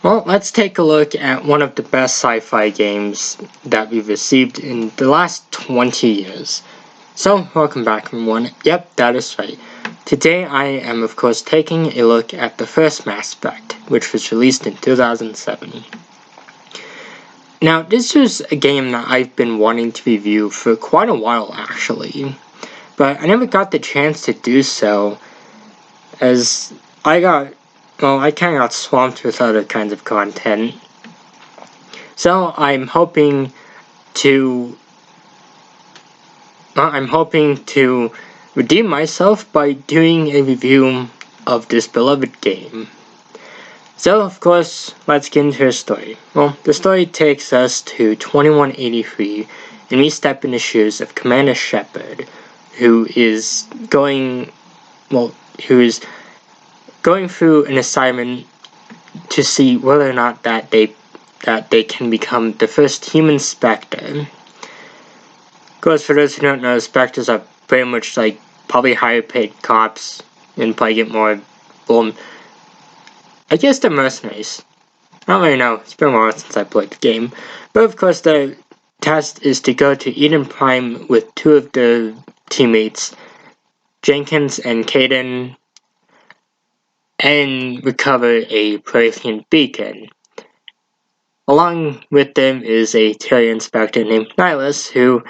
Well, let's take a look at one of the best sci-fi games that we've received in the last 20 years. So, welcome back everyone. Yep, that is right. Today I am of course taking a look at the first Mass Effect, which was released in 2007. Now, this was a game that I've been wanting to review for quite a while actually, but I never got the chance to do so as I kind of got swamped with other kinds of content. So I'm hoping to redeem myself by doing a review of this beloved game. So, of course, let's get into the story. Well, the story takes us to 2183, and we step in the shoes of Commander Shepard, who is going through an assignment to see whether or not that they can become the first human Spectre. Of course, for those who don't know, Spectres are pretty much like probably higher paid cops and probably get more, I guess they're mercenaries. I don't really know, it's been a while since I played the game. But of course the task is to go to Eden Prime with two of the teammates, Jenkins and Kaidan, and recover a Prothean beacon. Along with them is a Turian Spectre named Nihilus, who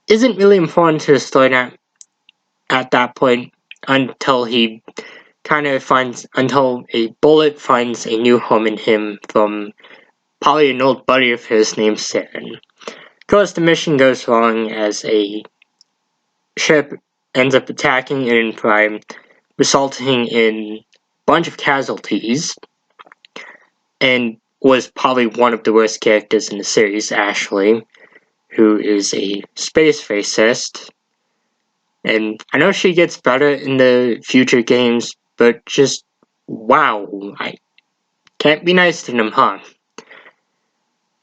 isn't really important to the story at that point until a bullet finds a new home in him from probably an old buddy of his named Saren. Of course, the mission goes wrong as a ship ends up attacking Eden Prime, resulting in a bunch of casualties, and was probably one of the worst characters in the series, Ashley, who is a space racist. And I know she gets better in the future games, but just wow, I can't be nice to them, huh?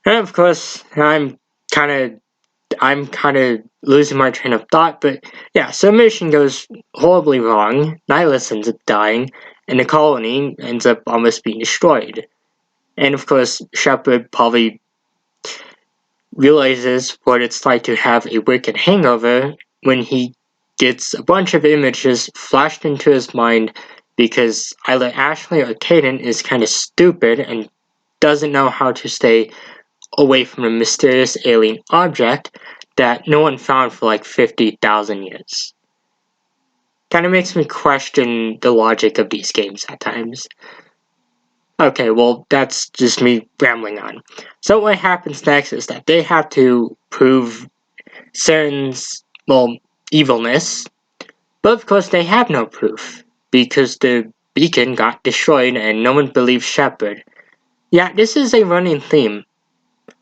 And of course, I'm kind of losing my train of thought, but yeah, so mission goes horribly wrong. Nihilus ends up dying, and the colony ends up almost being destroyed. And of course, Shepard probably realizes what it's like to have a wicked hangover when he gets a bunch of images flashed into his mind because either Ashley or Kaidan is kind of stupid and doesn't know how to stay away from a mysterious alien object that no one found for like 50,000 years. Kind of makes me question the logic of these games at times. Okay, well, that's just me rambling on. So what happens next is that they have to prove Saren's, evilness, but of course they have no proof, because the beacon got destroyed and no one believes Shepard. Yeah, this is a running theme.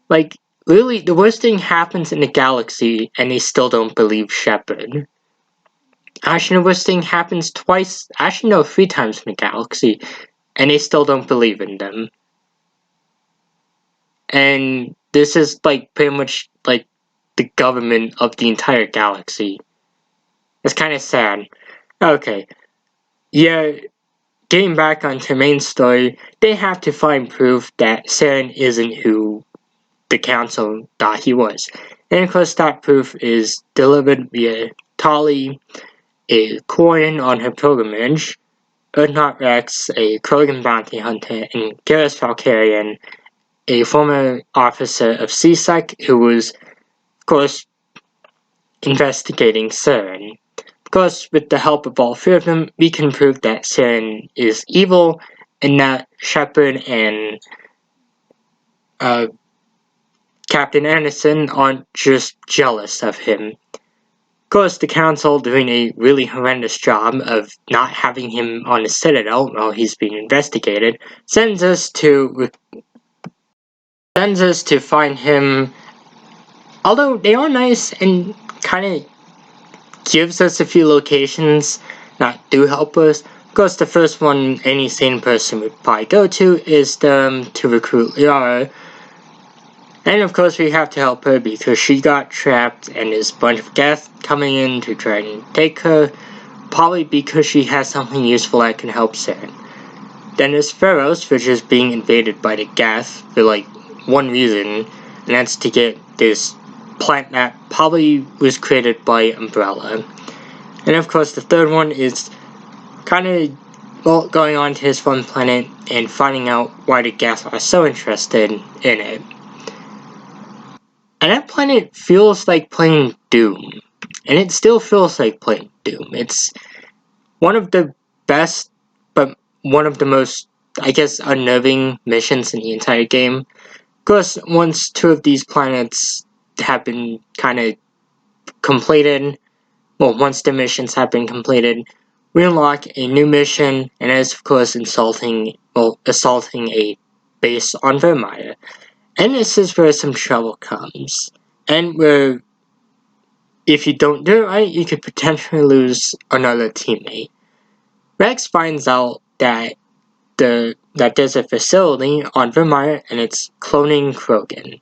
Like, really, the worst thing happens in the galaxy and they still don't believe Shepard. Actually, the worst thing happens three times in the galaxy, and they still don't believe in them. And this is like pretty much like the government of the entire galaxy. It's kind of sad. Okay, yeah, getting back onto the main story, they have to find proof that Saren isn't who the council thought he was. And of course that proof is delivered via Tali, a Quarian on her pilgrimage, Urdnot Rex, a Krogan bounty hunter, and Garrus Valkyrian, a former officer of CSEC who was, of course, investigating Saren. Of course, with the help of all three of them, we can prove that Saren is evil and that Shepard and Captain Anderson aren't just jealous of him. Of course, the council, doing a really horrendous job of not having him on the Citadel while he's being investigated, sends us to find him. Although they are nice and kind of gives us a few locations that do help us. Of course, the first one any sane person would probably go to is to recruit Liara. And of course we have to help her because she got trapped and there's a bunch of Geth coming in to try and take her, probably because she has something useful that can help Saren. Then there's Pharos, which is being invaded by the Geth for like one reason, and that's to get this plant that probably was created by Umbrella. And of course the third one is kind of going on to his fun planet and finding out why the Geth are so interested in it. And that planet feels like playing Doom. And it still feels like playing Doom. It's one of the best, but one of the most, I guess, unnerving missions in the entire game. Of course, once two of these planets have been kind of completed, well, once the missions have been completed, we unlock a new mission, and that is, of course, assaulting a base on Virmire. And this is where some trouble comes. And where, if you don't do it right, you could potentially lose another teammate. Rex finds out that there's a facility on Virmire and it's cloning Krogan.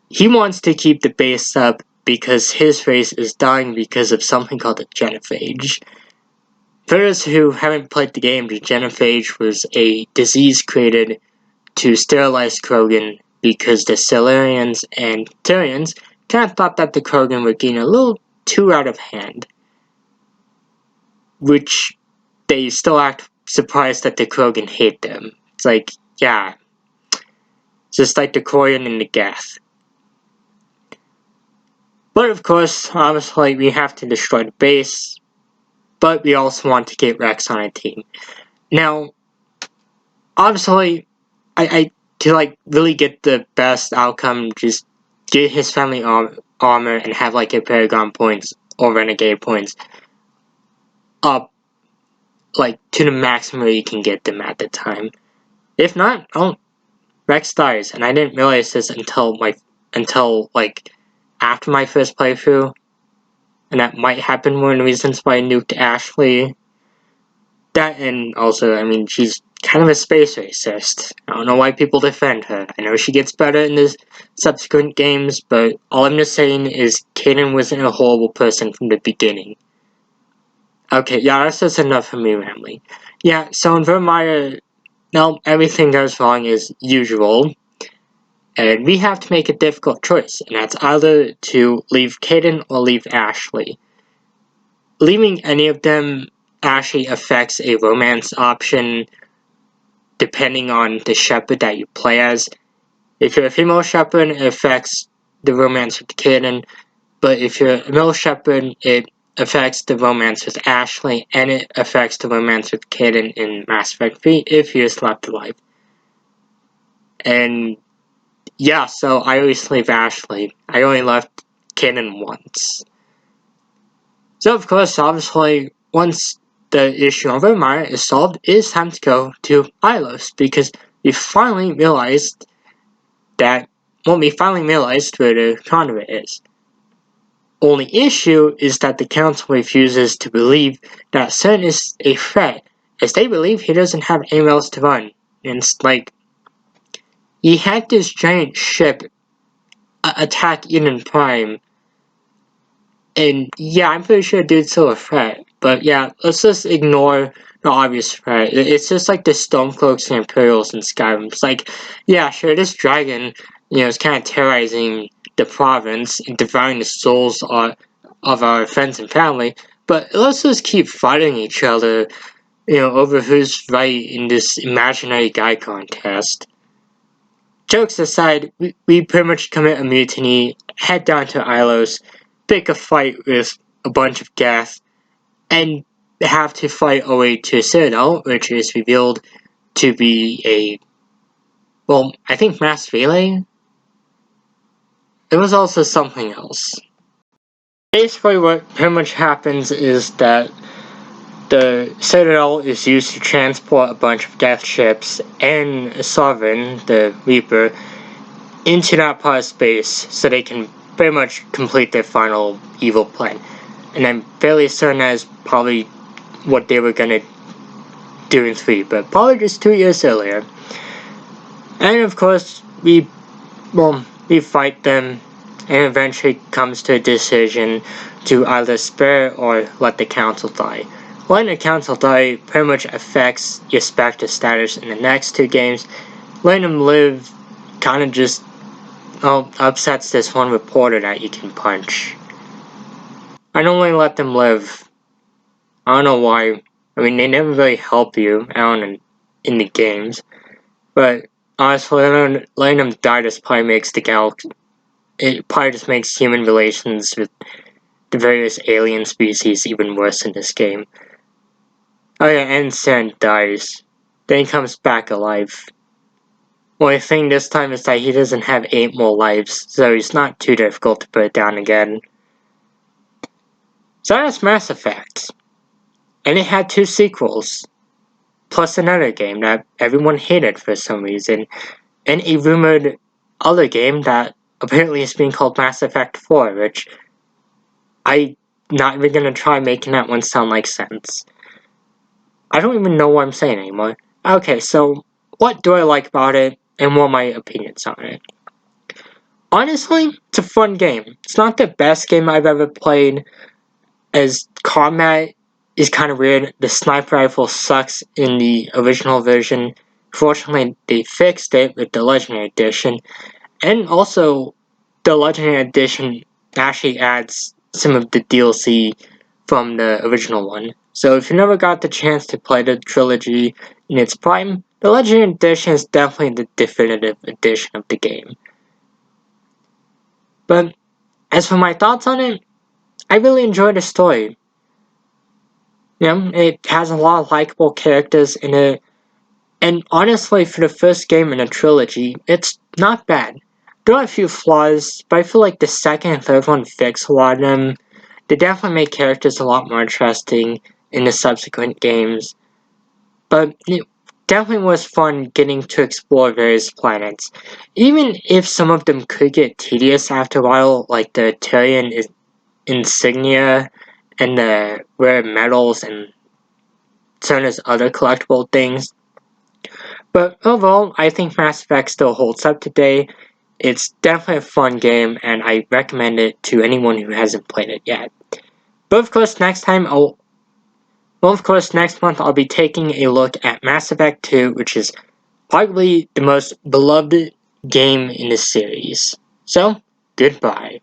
He wants to keep the base up because his race is dying because of something called the genophage. For those who haven't played the game, the genophage was a disease created to sterilize Krogan because the Salarians and Tyrians kind of thought that the Krogan were getting a little too out of hand. Which they still act surprised that the Krogan hate them. It's like, yeah. Just like the Korean and the Geth. But of course, obviously, we have to destroy the base. But we also want to get Rex on a team. Now, obviously, I to like really get the best outcome, just get his family armor and have like a Paragon points or Renegade points up like to the maximum you can get them at the time. If not, Rex dies, and I didn't realize this until like after my first playthrough, and that might happen one of the reasons why I nuked Ashley. That, and also, I mean, she's kind of a space racist. I don't know why people defend her. I know she gets better in the subsequent games, but all I'm just saying is Kaden wasn't a horrible person from the beginning. Okay, yeah, that's just enough for me rambling. Yeah, so in Virmire, now everything goes wrong as usual, and we have to make a difficult choice, and that's either to leave Kaden or leave Ashley. Leaving any of them actually affects a romance option depending on the shepherd that you play as. If you're a female shepherd, it affects the romance with Kaden, but if you're a male shepherd, it affects the romance with Ashley, and it affects the romance with Kaden in Mass Effect 3 if he is left alive. And yeah, so I always leave Ashley. I only left Kaden once. So of course, obviously, once the issue of Virmire is solved, it is time to go to Ilos, because we finally realized where the conduit is. Only issue is that the council refuses to believe that CERN is a threat, as they believe he doesn't have anywhere else to run. And it's like, he had this giant ship attack Eden Prime, and yeah, I'm pretty sure dude's still a threat. But yeah, let's just ignore the obvious threat. It's just like the Stormcloaks and Imperials in Skyrim. It's like, yeah, sure, this dragon, is kind of terrorizing the province and devouring the souls of our friends and family. But let's just keep fighting each other, over who's right in this imaginary guy contest. Jokes aside, we pretty much commit a mutiny, head down to Ilos, pick a fight with a bunch of Geth, and have to fight our way to Citadel, which is revealed to be I think Mass Relay? It was also something else. Basically what pretty much happens is that the Citadel is used to transport a bunch of Geth ships and Sovereign, the Reaper, into that part of space so they can pretty much complete their final evil plan. And I'm fairly certain that's probably what they were gonna do in 3, but probably just 2 years earlier. And of course, we fight them, and eventually comes to a decision to either spare or let the council die. letting a council die pretty much affects your Spectre status in the next two games. Letting them live kind of just upsets this one reporter that you can punch. I normally let them live. I don't know why. I mean, they never really help you out in the games. But honestly, letting them die just probably makes the galaxy. It probably just makes human relations with the various alien species even worse in this game. Oh yeah, and Sand dies. Then he comes back alive. Only thing this time is that he doesn't have 8 more lives, so it's not too difficult to put it down again. So that's Mass Effect. And it had 2 sequels, plus another game that everyone hated for some reason, and a rumored other game that apparently is being called Mass Effect 4, which I'm not even gonna try making that one sound like sense. I don't even know what I'm saying anymore. Okay, so what do I like about it, and what are my opinions on it? Honestly, it's a fun game. It's not the best game I've ever played, as combat is kind of weird. The sniper rifle sucks in the original version. Fortunately, they fixed it with the Legendary Edition, and also the Legendary Edition actually adds some of the DLC from the original one. So if you never got the chance to play the trilogy in its prime, the Legendary Edition is definitely the definitive edition of the game. But as for my thoughts on it, I really enjoyed the story. You know, it has a lot of likable characters in it, and honestly, for the first game in a trilogy, it's not bad. There are a few flaws, but I feel like the second and third one fix a lot of them. They definitely make characters a lot more interesting in the subsequent games, but it definitely was fun getting to explore various planets. Even if some of them could get tedious after a while, like the Turian insignia and the rare metals and certain other collectible things. But overall, I think Mass Effect still holds up today. It's definitely a fun game, and I recommend it to anyone who hasn't played it yet. But of course, next month I'll be taking a look at Mass Effect 2, which is probably the most beloved game in the series. So, goodbye.